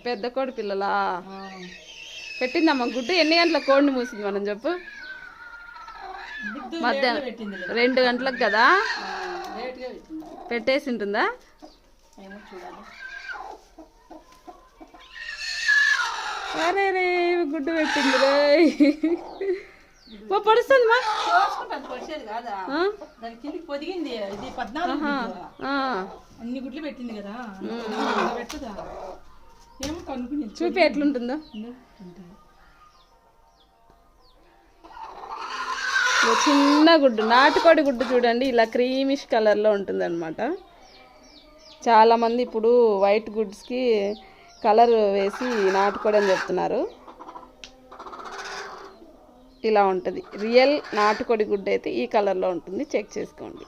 పెద్ద కోడి పిల్లలా పెట్టిందమ్మా గుడ్డు. ఎన్ని గంటలకు కోడిని మూసింది మనం చెప్పు? మధ్యాహ్నం 2 గంటలకు కదా పెట్టేసి ఉంటుందా? అరే రే గుడ్డు పెట్టింది రే. పడుస్తుంది మా అన్ని గుడ్లు పెట్టింది కదా, ఏమో కనుక్కుని చూపి ఎట్లుంటుందో. చిన్న గుడ్డు, నాటుకోడి గుడ్డు చూడండి, ఇలా క్రీమిష్ కలర్లో ఉంటుంది అనమాట. చాలామంది ఇప్పుడు వైట్ గుడ్స్కి కలర్ వేసి నాటుకోడి అని చెప్తున్నారు. ఇలా ఉంటుంది రియల్ నాటుకోడి గుడ్డు అయితే ఈ కలర్లో ఉంటుంది, చెక్ చేసుకోండి.